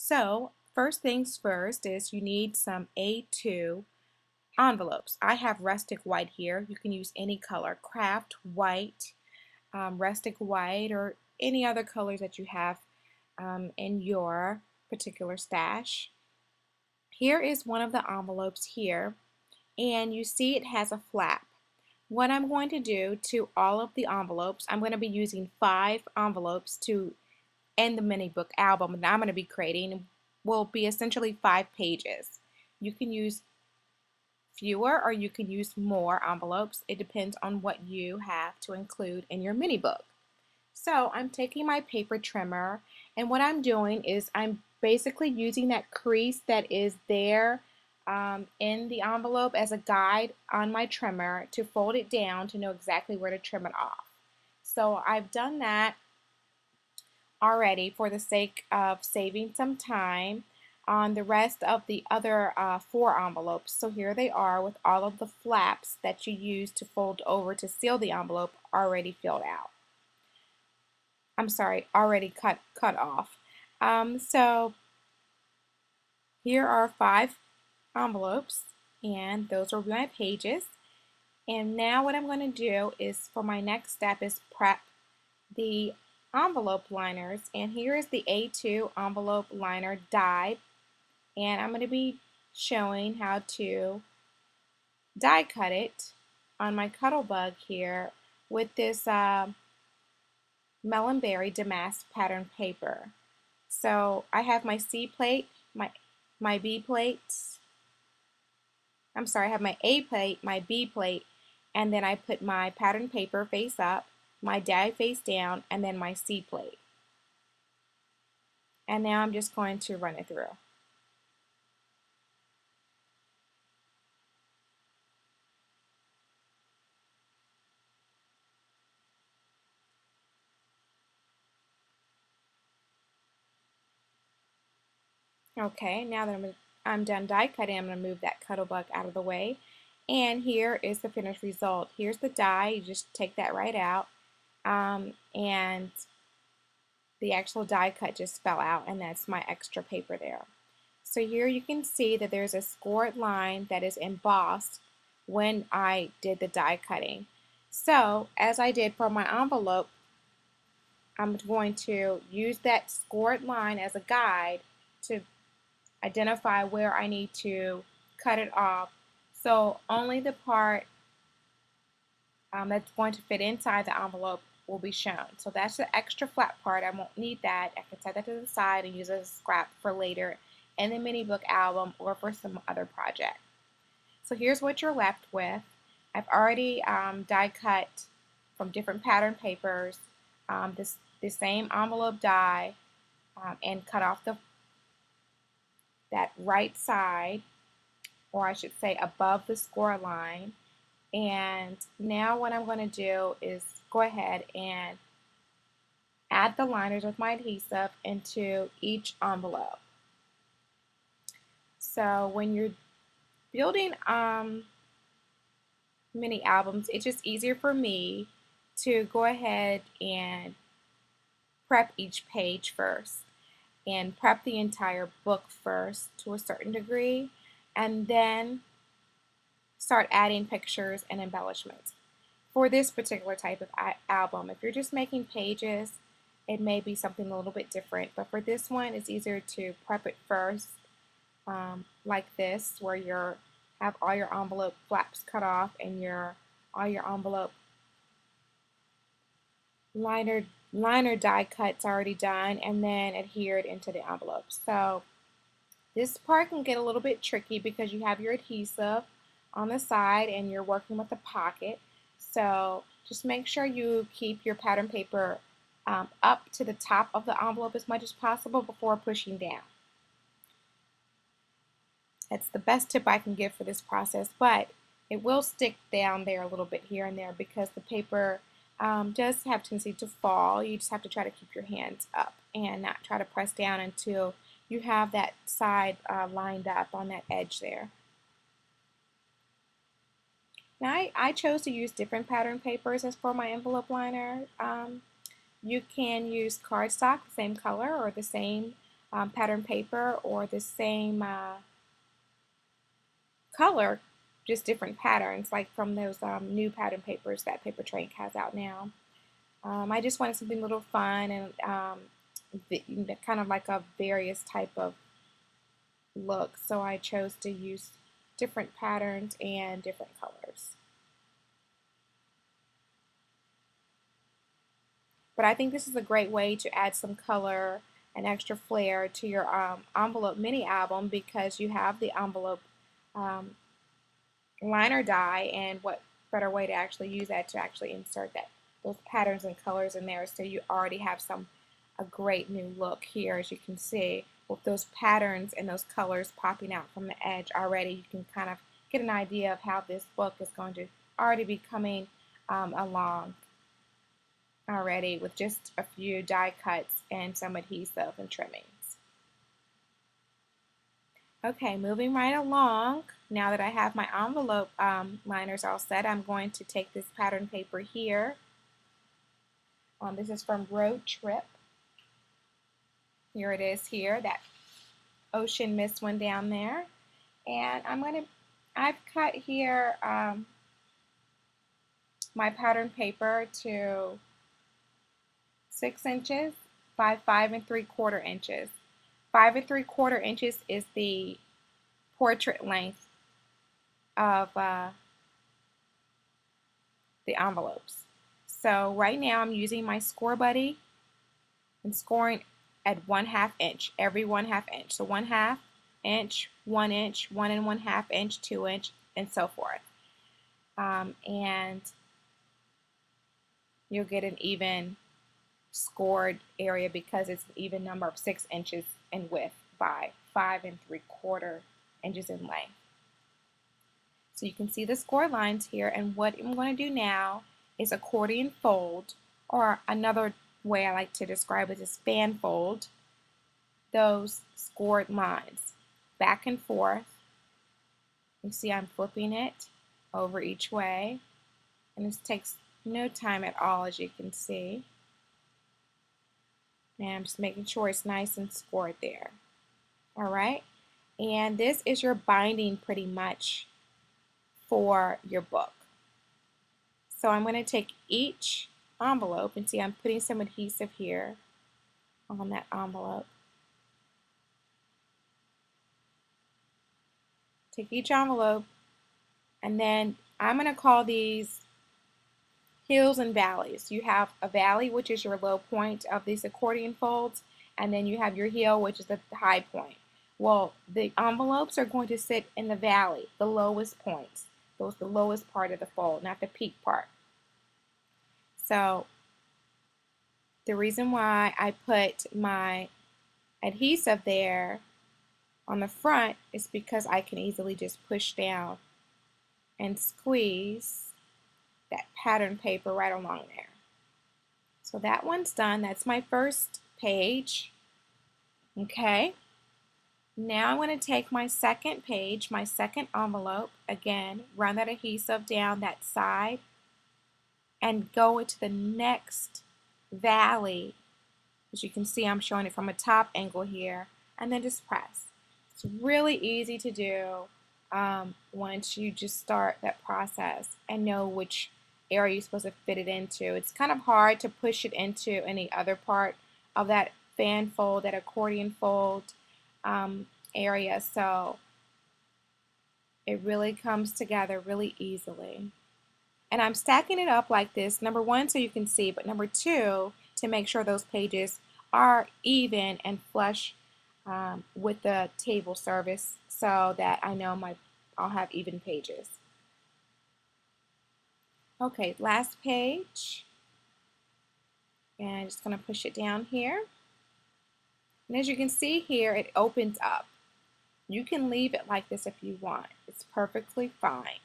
So, first things first is you need some A2 envelopes. I have rustic white here. You can use any color, craft white, rustic white, or any other colors that you have in your particular stash. Here is one of the envelopes here, and you see it has a flap. What I'm going to do to all of the envelopes, I'm going to be using 5 envelopes to end the mini book album that I'm going to be creating will be essentially 5 pages. You can use fewer or you can use more envelopes. It depends on what you have to include in your mini book. So I'm taking my paper trimmer, and what I'm doing is I'm basically using that crease that is there in the envelope as a guide on my trimmer to fold it down to know exactly where to trim it off. So I've done that already for the sake of saving some time on the rest of the other 4 envelopes. So here they are with all of the flaps that you use to fold over to seal the envelope already filled out. I'm sorry, already cut off. So here are 5 envelopes, and those will be my pages. And now what I'm going to do is, for my next step, is prep the envelope liners. And here is the A2 envelope liner die, and I'm going to be showing how to die cut it on my Cuttlebug here with this Melon Berry Damask pattern paper. So I have my C plate, my B plates. I'm sorry, I have my A plate, my B plate, and then I put my pattern paper face up, my die face down, and then my C plate. And now I'm just going to run it through. Okay, now that I'm done die cutting, I'm going to move that Cuttlebug out of the way. And here is the finished result. Here's the die. You just take that right out. And the actual die cut just fell out, and that's my extra paper there. So here you can see that there's a scored line that is embossed when I did the die cutting. So as I did for my envelope, I'm going to use that scored line as a guide to identify where I need to cut it off. So only the part that's going to fit inside the envelope will be shown. So that's the extra flat part. I won't need that. I can set that to the side and use it as a scrap for later in the mini book album or for some other project. So here's what you're left with. I've already die cut from different pattern papers the same envelope die and cut off that right side, or I should say above the score line. And now what I'm going to do is go ahead and add the liners with my adhesive into each envelope. So when you're building mini albums, it's just easier for me to go ahead and prep each page first and prep the entire book first to a certain degree, and then start adding pictures and embellishments. For this particular type of album, if you're just making pages, it may be something a little bit different, but for this one, it's easier to prep it first, like this, where you have all your envelope flaps cut off and all your envelope liner die cuts already done, and then adhered into the envelope. So this part can get a little bit tricky because you have your adhesive on the side and you're working with the pocket. So just make sure you keep your pattern paper up to the top of the envelope as much as possible before pushing down. That's the best tip I can give for this process, but it will stick down there a little bit here and there because the paper does have a tendency to fall. You just have to try to keep your hands up and not try to press down until you have that side lined up on that edge there. Now I chose to use different pattern papers as for my envelope liner. You can use cardstock, the same color or the same pattern paper or the same color, just different patterns, like from those new pattern papers that Papertrade has out now. I just wanted something a little fun and kind of like a various type of look, so I chose to use different patterns and different colors. But I think this is a great way to add some color and extra flair to your envelope mini album, because you have the envelope liner die, and what better way to actually use that to actually insert those patterns and colors in there, so you already have a great new look here. As you can see, with those patterns and those colors popping out from the edge already, you can kind of get an idea of how this book is going to already be coming along already, with just a few die cuts and some adhesive and trimmings. Okay, moving right along, now that I have my envelope liners all set, I'm going to take this pattern paper here. This is from Road Trip. Here it is here, that ocean mist one down there. And I've cut here my pattern paper to 6 inches by 5 3/4 inches. 5 3/4 inches is the portrait length of the envelopes. So right now I'm using my Score Buddy and scoring at 1/2 inch, every 1/2 inch. So 1/2 inch, 1 inch, 1 1/2 inch, 2 inch, and so forth. And you'll get an even scored area because it's an even number of 6 inches in width by 5 3/4 inches in length. So you can see the score lines here, and what I'm going to do now is accordion fold, or another way I like to describe it is fan fold those scored lines back and forth. You see I'm flipping it over each way, and this takes no time at all, as you can see. And I'm just making sure it's nice and scored there. Alright, and this is your binding pretty much for your book. So I'm going to take each envelope, and see I'm putting some adhesive here on that envelope. Take each envelope, and then I'm going to call these hills and valleys. You have a valley, which is your low point of these accordion folds, and then you have your hill, which is the high point. Well, the envelopes are going to sit in the valley, the lowest points. Those the lowest part of the fold, not the peak part. So the reason why I put my adhesive there on the front is because I can easily just push down and squeeze that pattern paper right along there. So that one's done. That's my first page. Okay. Now I'm going to take my second page, my second envelope, again, run that adhesive down that side and go into the next valley. As you can see, I'm showing it from a top angle here, and then just press. It's really easy to do once you just start that process and know which area you're supposed to fit it into. It's kind of hard to push it into any other part of that fan fold, that accordion fold area, so it really comes together really easily. And I'm stacking it up like this, number one, so you can see, but number two, to make sure those pages are even and flush with the table service, so that I know I'll have even pages. Okay, last page, and I'm just going to push it down here. And as you can see here, it opens up. You can leave it like this if you want. It's perfectly fine.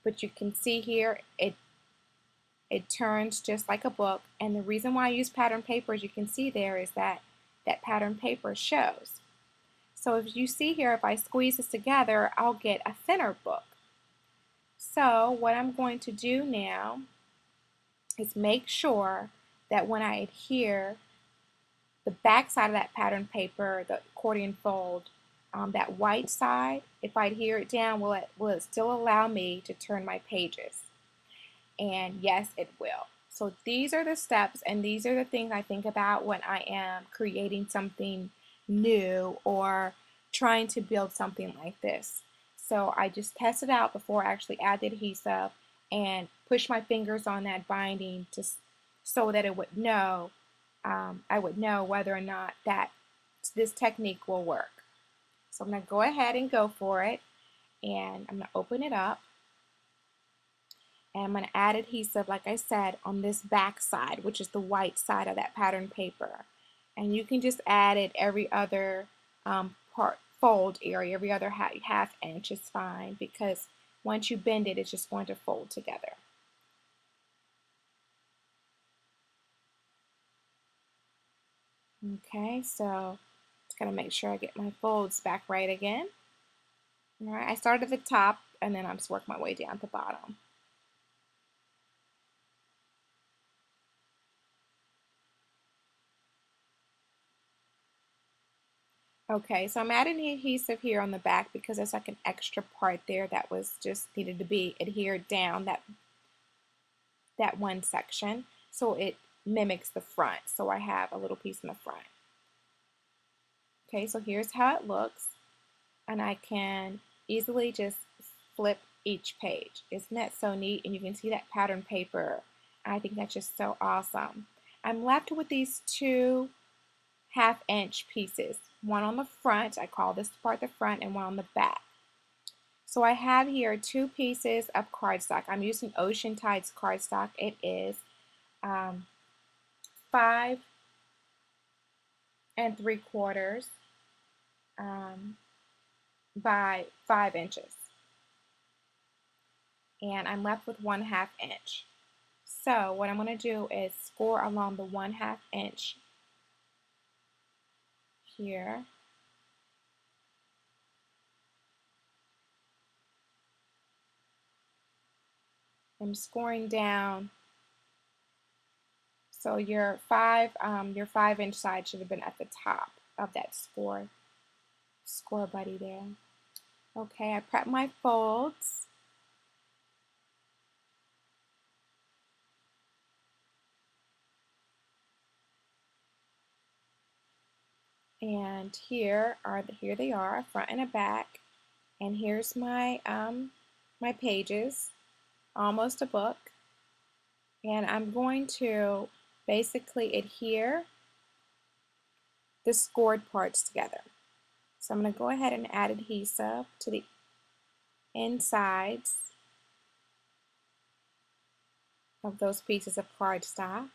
But you can see here, it turns just like a book. And the reason why I use pattern paper, as you can see there, is that pattern paper shows. So if you see here, if I squeeze this together, I'll get a thinner book. So what I'm going to do now is make sure that when I adhere the back side of that pattern paper, the accordion fold, that white side, if I adhere it down, will it still allow me to turn my pages? And yes, it will. So these are the steps and these are the things I think about when I am creating something new or trying to build something like this. So I just test it out before I actually add the adhesive and push my fingers on that binding so that it would know, I would know whether or not that this technique will work. So I'm going to go ahead and go for it, and I'm going to open it up. And I'm going to add adhesive, like I said, on this back side, which is the white side of that pattern paper. And you can just add it every other fold area, every other half inch is fine, because once you bend it, it's just going to fold together. Okay, so just gotta make sure I get my folds back right again. All right, I started at the top and then I'm just working my way down to the bottom. Okay, so I'm adding the adhesive here on the back because there's like an extra part there that was just needed to be adhered down, that one section, so it mimics the front. So I have a little piece in the front. Okay, so here's how it looks, and I can easily just flip each page. Isn't that so neat? And you can see that pattern paper. I think that's just so awesome. I'm left with these two half-inch pieces, one on the front, I call this part the front, and one on the back. So I have here two pieces of cardstock. I'm using Ocean Tides cardstock. It is 5 3/4 by 5 inches. And I'm left with 1/2 inch. So what I'm going to do is score along the 1/2 inch here. I'm scoring down. So your 5-inch side should have been at the top of that score buddy there. Okay, I prep my folds. And here they are, a front and a back. And here's my my pages, almost a book. And I'm going to basically adhere the scored parts together. So I'm going to go ahead and add adhesive to the insides of those pieces of cardstock.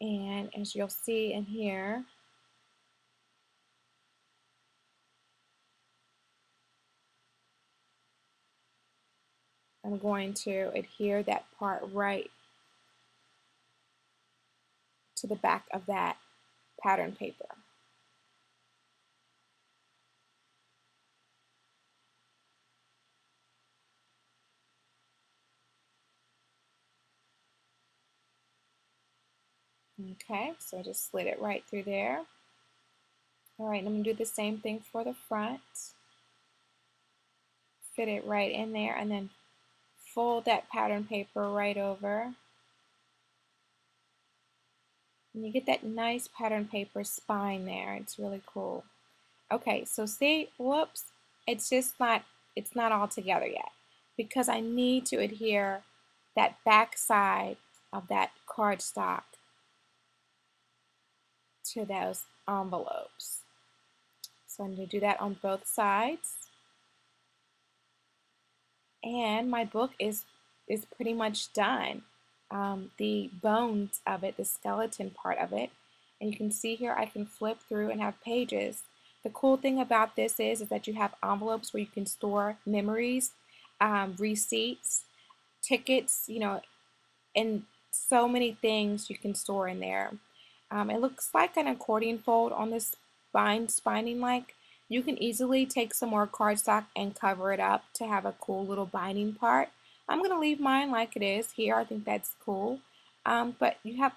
And as you'll see in here, I'm going to adhere that part right to the back of that pattern paper. Okay, so I just slid it right through there. All right, I'm going to do the same thing for the front. Fit it right in there and then fold that pattern paper right over. And you get that nice pattern paper spine there. It's really cool. Okay, so see, whoops, it's not all together yet because I need to adhere that back side of that cardstock to those envelopes. So I'm going to do that on both sides. And my book is pretty much done. The bones of it, the skeleton part of it, and you can see here I can flip through and have pages. The cool thing about this is that you have envelopes where you can store memories, receipts, tickets, and so many things you can store in there. It looks like an accordion fold on this binding like. You can easily take some more cardstock and cover it up to have a cool little binding part. I'm going to leave mine like it is here. I think that's cool. but you have